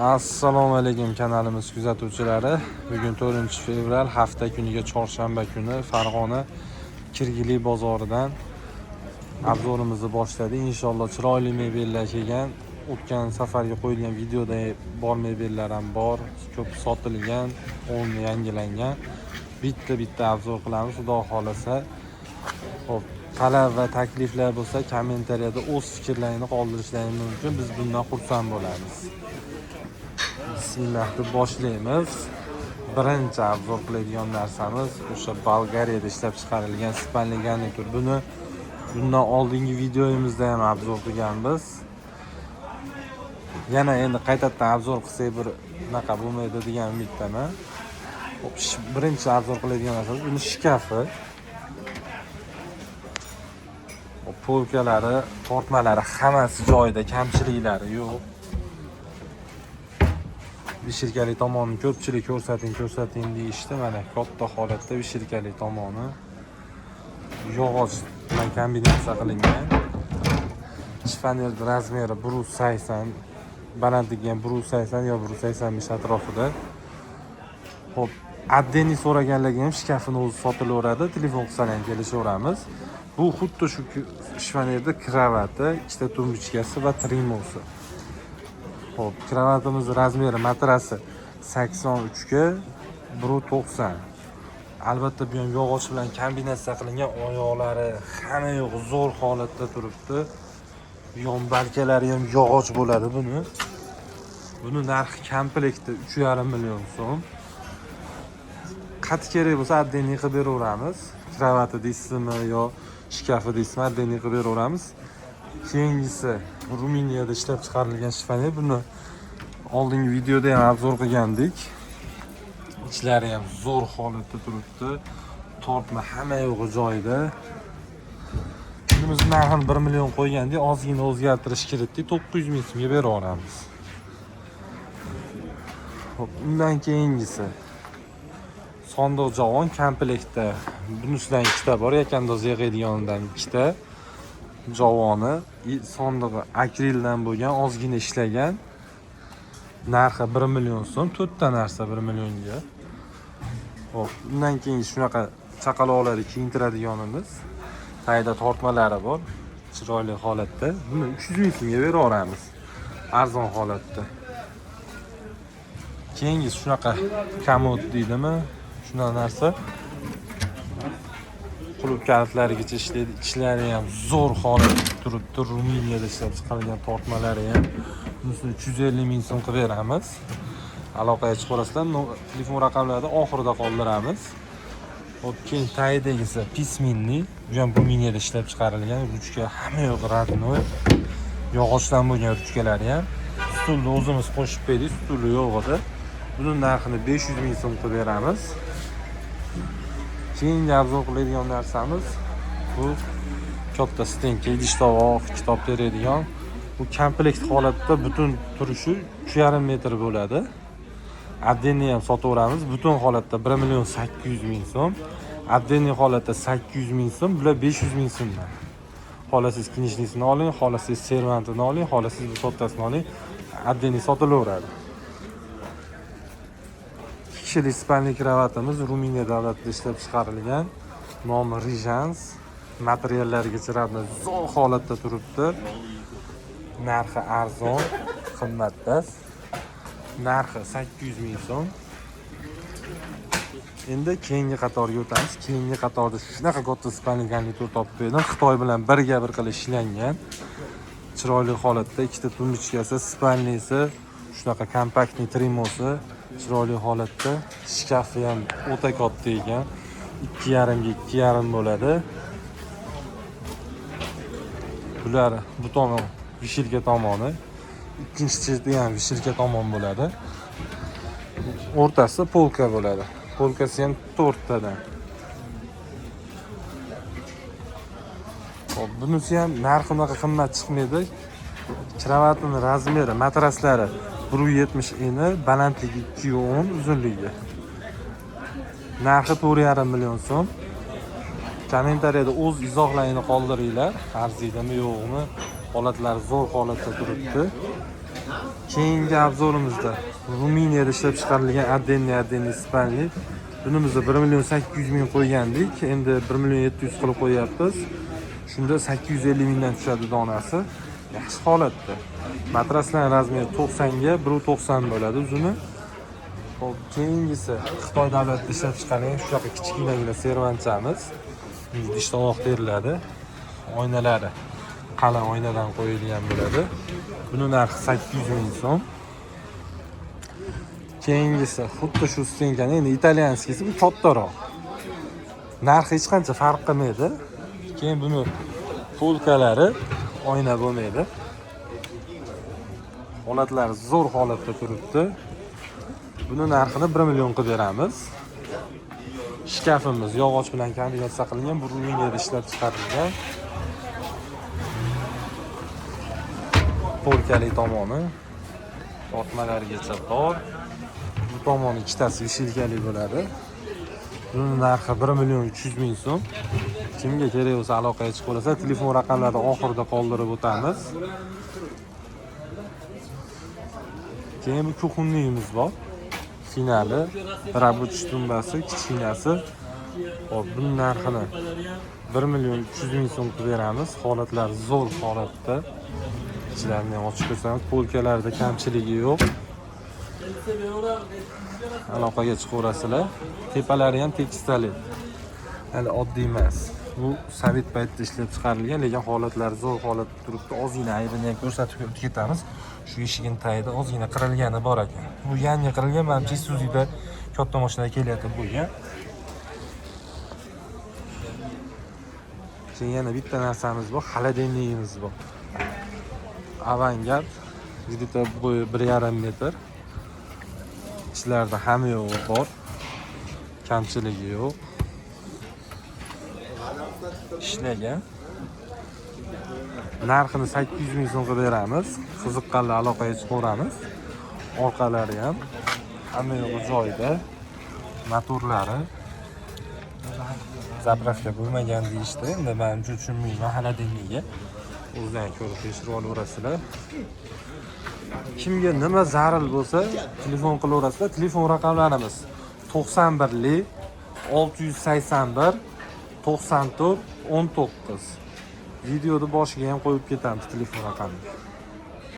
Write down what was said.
Assalomu alaykum kanalimiz kuzatuvchilari. Bugun 4-fevral hafta kuniga chorshanba kuni Farg'ona Kirgili bozoridan obzorimizni boshladi. Inshaalloh chiroyli mebellar kelgan. O'tgan safarga qo'yilgan videoda bor mebellar ham bor, ko'p sotilgan, o'rni yangilangan. Bitta obzor qilamiz, xudo xolasa. Xo'p, talab va takliflar bo'lsa kommentariyada o'z fikrlaringizni qoldirishlaringiz mumkin. Biz bundan xursand bo'lamiz. Bismillah deb boshlaymiz. Birinchi obzor qiladigan narsamiz o'sha Bolgariyada ishlab chiqarilgan spalni garnitur. Bundan oldingi videomizda ham obzor qilganmiz. Yana endi qaytadan obzor qilsak bir unaqa bo'lmaydi degan umiddaman. Birinchi obzor qiladigan narsamiz buni shkafi. Polkalari, tortmalari hammasi joyida, kamchiliklari yo'q. Bishirkali tomoni ko'pchilik ko'rsating deyishdi. Mana katta holatda bishirkali tomoni yog'och bilan kombinatsiya qilingan. Shifonier razmeri 180, balandligi ham 180 yo 185 atrofida. Xo'p, addeni so'raganlarga ham shkafini o'zi sotilaveradi. Telefon qilsalar ham kelishaveramiz. Bu xuddi shu shifonierda kravati, ikkita tumbuchkasi va trimosi. Xo'p, kravatimiz razmeri matrasi 83 ga 190. Albatta bu ham yog'och bilan kombinatsiya qilingan, oyoqlari hamma yo'q zo'r holatda turibdi. Yon barkalari ham yog'och bo'ladi buni. Buni narxi komplekti 3,5 million so'm. Qat kerak bo'lsa addeni qilib beraveramiz. Kravati deysizmi yo shkafi deysizmi, addeni qilib beraveramiz. Keyingisi Ruminiyada ishlab chiqarilgan shifonier. Buni oldingi videoda ham obzor qilgandik. Ichlari ham zo'r holatda turibdi. Tortma hamma yo'g'i joyida. Bunimiz narxini 1 million qo'ygandik, ozgina o'zgartirish kiritdik, 900 ming so'mga beraveramiz. Xo'p, undan keyingisi sondiq javon komplektda. Bunisidan ikkita bor, yakandoz yig'adiganidan ikkita. Javoni, sondig'i akrildan bo'lgan, ozgina ishlagan. Narxi 1 million so'm, 4 ta narsa 1 millionga. Xo'p, undan keyin shunaqa chaqaloqlarni kiyintiradiganimiz. Tagida tortmalari bor, chiroyli holatda. Buni 300 ming so'mga beraveramiz. Arzon holatda. Keyingisi shunaqa komod deydimi? Shunaqa narsa. Qulub kalitlarigacha ishlaydi. Ichlari ham zo'r holatda turibdi. Ruminiyada ishlab chiqarilgan tortmalari ham. Bunisini 350 ming so'm qilib beramiz. Aloqaga chiqib olasizlar, telefon raqamlarini oxirida qoldiramiz. Xo'p, keyin tagidagisi pisminli, bu ham Ruminiyada ishlab chiqarilgan, ruchka hamma yo'q radnoy. Yog'ochdan bo'lgan ruchkalari ham. Stulni o'zimiz qo'shib berdik, stuli yo'q edi. Buning narxini 500 ming so'm qilib beramiz. Keyingi obzor qiladigan narsamiz bu katta stenka, idish tovoq, kitob teradigan. Bu komplekt holatda butun turishi 3,5 metr bo'ladi. Addeni ham sotaveramiz. Butun holatda 1 million 800 ming so'm. Addeni holatda 800 ming so'm, bular 500 ming so'mdan. Xolasiz kinishnisini oling, xolasiz servantini oling, xolasiz bu sottasini oling. Addeni sotilaveradi. Kishilik spalni kravatimiz Ruminiya davlatida ishlab chiqarilgan. Nomi Rijans. Materiallarigacha radnoy zo'r holatda turibdi. Narxi arzon, qimmatdas. Narxi 800 ming so'm. Endi keyingi qatorga o'tamiz. Keyingi qatorda shunaqa katta spalni garnitur topib berdim. Xitoy bilan birga bir qilib ishlangan. Chiroyli holatda ikkita tumbuchkasi, spalnisi, shunaqa kompaktni trimosi, chiroyli holatda. Shkafi ham o'ta katta ekan. 2,5 ga 2,5 bo'ladi. Bular bu tomon vishilka tomoni, ikkinchi cheti ham vishilka tomon bo'ladi. O'rtasida polka bo'ladi. Polkasi ham 4 tadan. Xo'p, bunisi ham narxi unaqa qimmat chiqmaydi. Kravatining razmeri, matraslari 170 eni, balandligi 2,10, uzunligi. Narxi 4,5 million so'm. Kommentariyada o'z izohlarini qoldiringlar. Arziydami yo'qmi? Holatlari zo'r holatda turibdi. Keyingi obzorimizda Ruminiyada ishlab chiqarilgan Addenli spanli. Bunimizda 1.800.000 qo'ygandik. Endi 1.700.000 qilib qo'yapmiz. Shunda 850 mingdan tushadi donasi. Yaxshi holatda. Matraslar razmeri 90 ga 1.90 bo'ladi uzuni. Xo'p, keyingisi Xitoy davlatida ishlab chiqarilgan shunaqa kichkinagina servanchamiz. Idishtovoq teriladi. Oynalari qalin oynadan qo'yilgan bo'ladi. Buning narxi 800 ming so'm. Keyingisi xuddi shu stenkani, endi italyanskisi bu kattaroq. Narxi hech qancha farq qilmaydi. Keyin buni polkalari oyna bo'lmaydi. Holatlari zo'r holatda turibdi. Buni narxini 1 million qilib beramiz. Shkafimiz yog'och bilan kombinatsiya qilingan, bu Ruminiyada ishlab chiqarilgan. Polkali tomoni tortmalarigacha bor. Bu tomoni ikkitasi vishilkali bo'ladi. Buning narxi 1.300.000 so'm. Kimga kerak bo'lsa aloqaga chiqib olsa, telefon raqamlarini oxirida qoldirib o'tamiz. Keyin bu kuxunligimiz bor. Finali, rabuch tumbasi, kichkinasi. Hop, buning narxini 1.300.000 so'm qilib beramiz. Holatlari zo'r holatda. Ichilarini ochib ko'rsamiz, polkalarida kamchiligi yo'q. Aloqaga chiqaverasizlar. Tepalari ham tekstali. Hali oddiy emas. Bu sovet paytida ishlab chiqarilgan, lekin holatlari zo'r holatda turibdi. Ozgina aybini ham ko'rsatib ketamiz. Shu eshigini tagida ozgina qirilgani bor ekan. Bu yangi qirilgan, menimcha Isuzu'da katta mashinada kelyapti bo'lgan. Keyin yana bitta narsamiz bor, xolodilnigimiz bor. Avangard, где-то bo'yi 1,5 metr. Ichlarida hamma yo'g'i bor. Kamchiligi yo'q. Ishlagan. Narxini 800 ming so'm qilib beramiz. Qiziqqanlar aloqaga chiqaveramiz. Orqalari ham hamma yo'g'i joyida. Motorlari zapravka bo'lmagan deyishdi. Endi men tushunmayman xolodilnigiga. O'zdan ko'rib tekshirib olaverasizlar. Kimga nima zarur bo'lsa, telefon qilaverasizlar. Telefon raqamlarimiz 91 681 94 19. Videoda boshiga ham qo'yib ketamiz telefon raqamini.